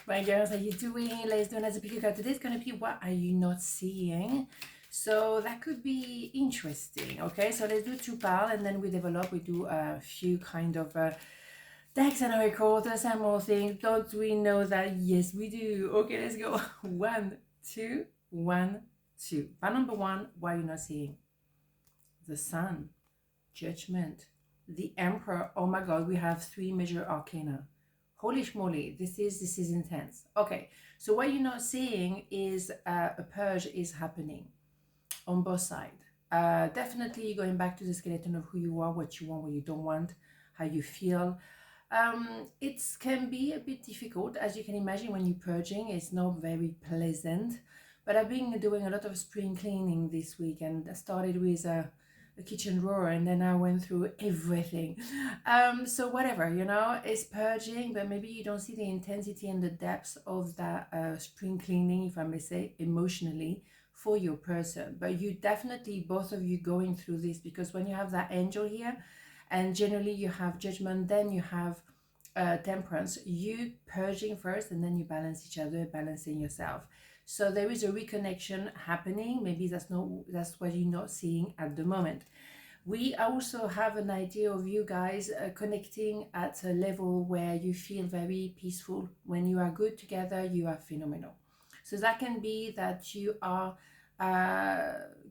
My girls, how you doing? Let's do another pick card. Today's gonna be what are you not seeing? So that could be interesting. Okay, so let's do two pal and then we develop. We do a few kind of decks and recorders and more things. Don't we know that? Yes, we do. Okay, let's go. One, two, one, two. Pal number one, what are you not seeing? The Sun, Judgment, the Emperor. Oh my God, we have three major arcana. Holy schmoly, this is intense. Okay, so what you're not seeing is a purge is happening on both sides. Definitely going back to the skeleton of who you are, what you want, what you don't want, how you feel. It can be a bit difficult, as you can imagine, when you're purging. It's not very pleasant. But I've been doing a lot of spring cleaning this week, and I started with a kitchen drawer, and then I went through everything. So whatever, it's purging, but maybe you don't see the intensity and the depth of that spring cleaning, if I may say, emotionally for your person. But you definitely, both of you, going through this, because when you have that angel here, and generally you have judgment, then you have temperance, you purging first, and then you balance each other, balancing yourself. So there is a reconnection happening. Maybe that's what you're not seeing at the moment. We also have an idea of you guys connecting at a level where you feel very peaceful. When you are good together, you are phenomenal. So that can be that you are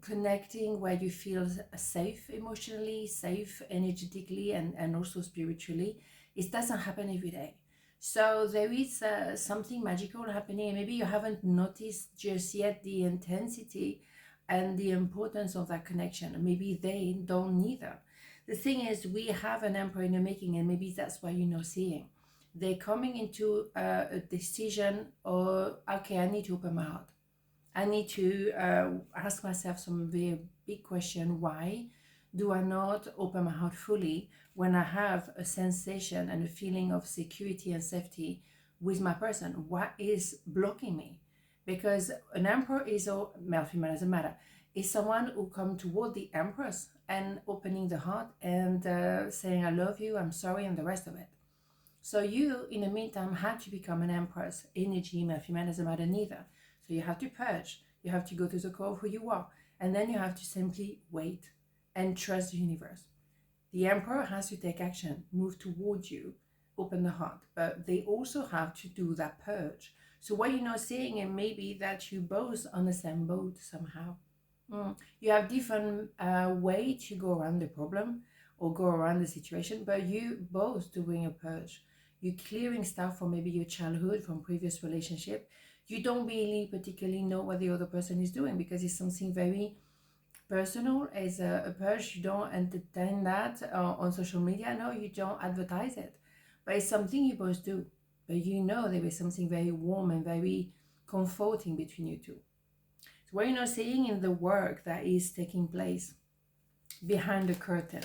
connecting where you feel safe emotionally, safe energetically, and also spiritually. It doesn't happen every day. So there is something magical happening. Maybe you haven't noticed just yet the intensity and the importance of that connection. Maybe they don't neither. The thing is, we have an emperor in the making, and maybe that's why you're not seeing. They're coming into a decision, or okay, I need to open my heart. I need to ask myself some very big question. Why do I not open my heart fully when I have a sensation and a feeling of security and safety with my person? What is blocking me? Because an emperor is, or male, female, doesn't matter, is someone who come toward the empress and opening the heart and saying, I love you, I'm sorry, and the rest of it. So you, in the meantime, had to become an empress. Energy, male, female, doesn't matter neither. So you have to purge. You have to go to the core of who you are. And then you have to simply wait and trust the universe. The emperor has to take action, move towards you, open the heart. But they also have to do that purge. So what you're not seeing, it may be that you both on the same boat somehow. You have different way to go around the problem or go around the situation, but you both doing a purge. You're clearing stuff from maybe your childhood, from previous relationship. You don't really particularly know what the other person is doing because it's something very personal. As a purge, you don't entertain that on social media. No, you don't advertise it, but it's something you both do. But there is something very warm and very comforting between you two. So what you're not seeing in the work that is taking place behind the curtain.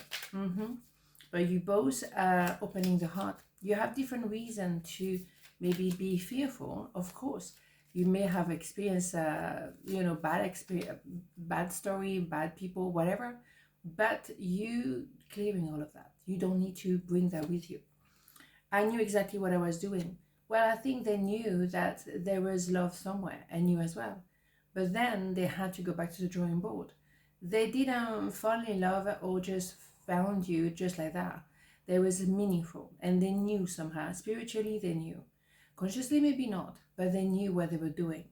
But you both are opening the heart. You have different reason to maybe be fearful, of course. You may have experienced, bad experience, bad story, bad people, whatever. But you clearing all of that. You don't need to bring that with you. I knew exactly what I was doing. Well, I think they knew that there was love somewhere, and you as well. But then they had to go back to the drawing board. They didn't fall in love or just found you just like that. There was meaningful, and they knew somehow. Spiritually, they knew. Consciously, maybe not, but they knew what they were doing.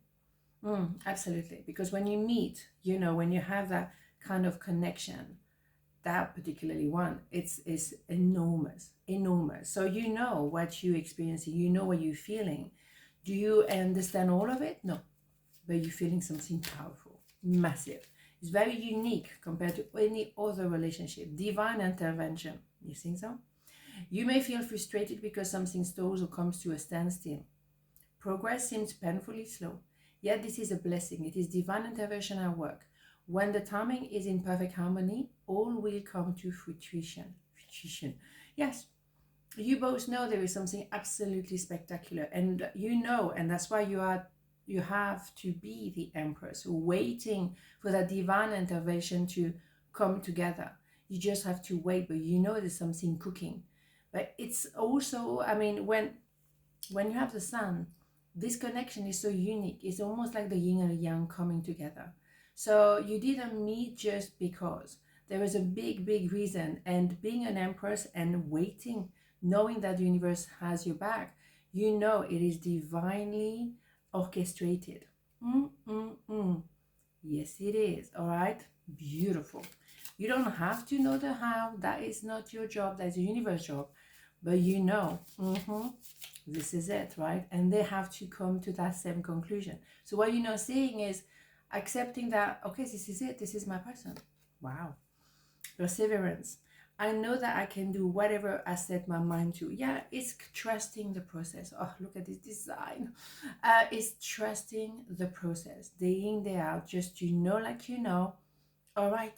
Absolutely. Because when you meet, when you have that kind of connection, that particularly one, it's enormous. So you know what you're experiencing, you know what you're feeling. Do you understand all of it? No. But you're feeling something powerful, massive. It's very unique compared to any other relationship. Divine intervention. You think so? You may feel frustrated because something stalls or comes to a standstill. Progress seems painfully slow. Yet this is a blessing. It is divine intervention at work. When the timing is in perfect harmony, all will come to fruition. Yes, you both know there is something absolutely spectacular, and and that's why you have to be the empress, waiting for that divine intervention to come together. You just have to wait, but there's something cooking. But it's also, when you have the sun, this connection is so unique. It's almost like the yin and the yang coming together. So you didn't meet just because. There is a big, big reason. And being an empress and waiting, knowing that the universe has your back, you know it is divinely orchestrated. Yes, it is. All right. Beautiful. You don't have to know the how. That is not your job. That's a universe job. But you know, this is it, right? And they have to come to that same conclusion. So what you're not saying is accepting that, okay, this is it. This is my person. Wow. Perseverance. I know that I can do whatever I set my mind to. Yeah, it's trusting the process. Oh, look at this design. It's trusting the process. Day in, day out. Just you know, like you know, all right,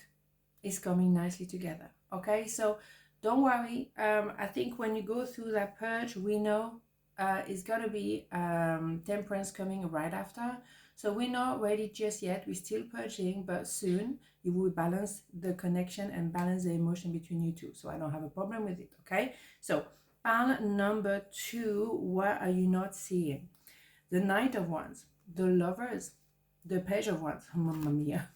it's coming nicely together. Okay, so don't worry. I think when you go through that purge, we know it's gonna be temperance coming right after. So we're not ready just yet. We're still purging, but soon you will balance the connection and balance the emotion between you two. So I don't have a problem with it. Okay. So pile number 2. What are you not seeing? The Knight of Wands, the Lovers, the Page of Wands. Mamma mia.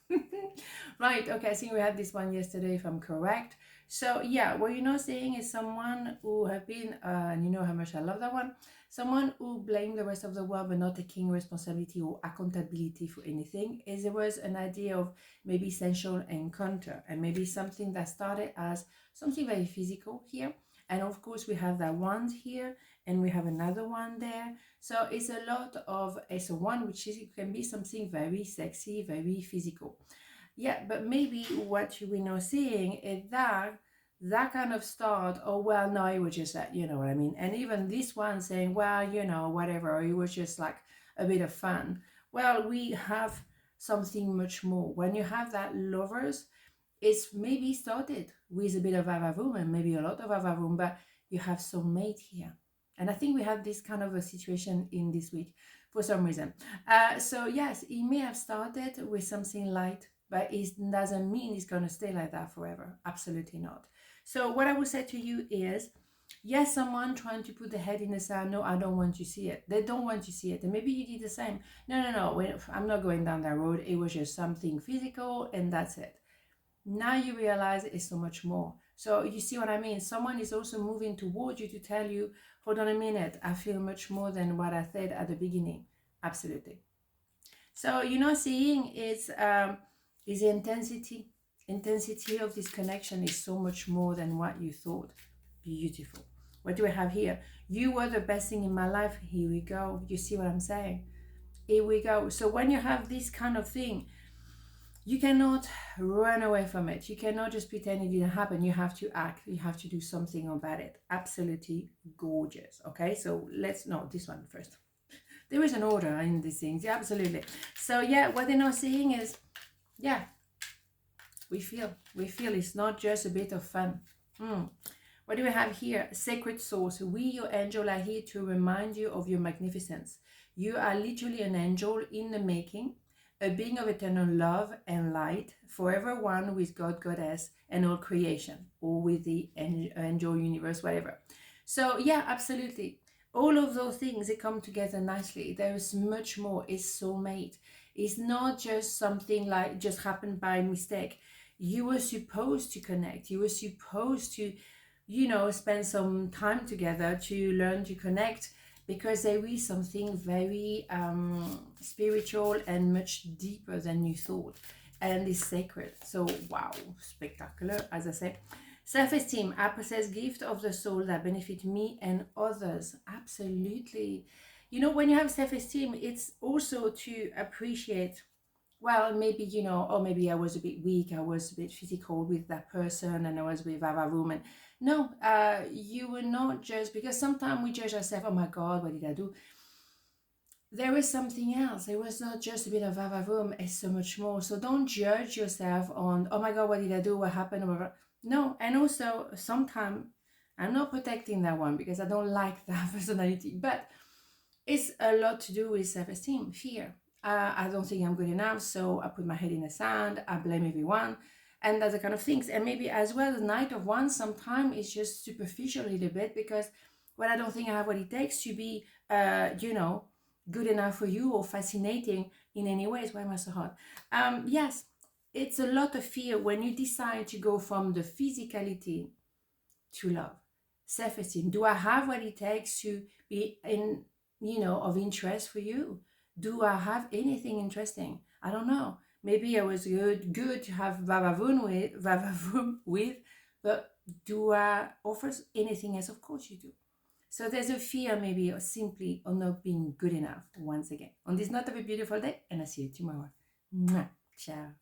Right, okay, I think we had this one yesterday if I'm correct. So yeah, what you're not seeing is someone who have been, and you know how much I love that one, someone who blamed the rest of the world but not taking responsibility or accountability for anything. Is there was an idea of maybe sensual encounter and maybe something that started as something very physical here. And of course we have that wand here and we have another one there. So it's a lot of, it's a one which is, it can be something very sexy, very physical. Yeah, but maybe what you were not seeing is that kind of start, oh, well, no, it was just that, you know what I mean? And even this one saying, well, you know, whatever, it was just like a bit of fun. Well, we have something much more. When you have that Lovers, it's maybe started with a bit of avavum and maybe a lot of avavum, but you have soulmate here. And I think we have this kind of a situation in this week for some reason. So yes, it may have started with something light, but it doesn't mean it's going to stay like that forever. Absolutely not. So what I would say to you is, yes, someone trying to put the head in the sand, no, I don't want to see it. They don't want to see it. And maybe you did the same. No, I'm not going down that road. It was just something physical and that's it. Now you realize it's so much more. So you see what I mean? Someone is also moving towards you to tell you, hold on a minute, I feel much more than what I said at the beginning. Absolutely. So you're not seeing is the intensity of this connection is so much more than what you thought. Beautiful. What do I have here? You were the best thing in my life. Here we go. You see what I'm saying? Here we go. So when you have this kind of thing, you cannot run away from it. You cannot just pretend it didn't happen. You have to act. You have to do something about it. Absolutely gorgeous. Okay, so let's no this one first. There is an order in these things. Yeah, absolutely. So yeah, what they're not seeing is, yeah, we feel it's not just a bit of fun. What do we have here? Sacred source. We, your angel, are here to remind you of your magnificence. You are literally an angel in the making, a being of eternal love and light, forever one with God, Goddess, and all creation, or with the angel universe, whatever. So yeah, absolutely. All of those things, they come together nicely. There is much more. It's soulmate. It's not just something like just happened by mistake. You were supposed to connect. You were supposed to, you know, spend some time together to learn to connect, because there is something very spiritual and much deeper than you thought, and is sacred. So wow, spectacular, as I say. Self-esteem. I possess gift of the soul that benefit me and others. Absolutely. You know, when you have self-esteem, it's also to appreciate, well, maybe, you know, or maybe I was a bit weak, I was a bit physical with that person, and I was with Vava woman. No, you were not just, because sometimes we judge ourselves, oh my God, what did I do? There is something else. It was not just a bit of vavavoom, it's so much more. So don't judge yourself on, oh my God, what did I do? What happened? No, and also sometimes I'm not protecting that one because I don't like that personality, but it's a lot to do with self-esteem, fear. I don't think I'm good enough, so I put my head in the sand, I blame everyone, and that's the kind of things. And maybe as well, the Knight of Wands sometimes is just superficial a little bit, because, well, I don't think I have what it takes to be, you know, good enough for you or fascinating in any ways. Why am I so hot? Yes, it's a lot of fear when you decide to go from the physicality to love, self-esteem. Do I have what it takes to be in, of interest for you? Do I have anything interesting? I don't know. Maybe I was good to have vavavoom with, but do I offer anything else? Of course you do. So there's a fear maybe of simply of not being good enough once again. On this note, have a beautiful day, and I'll see you tomorrow. Mwah. Ciao.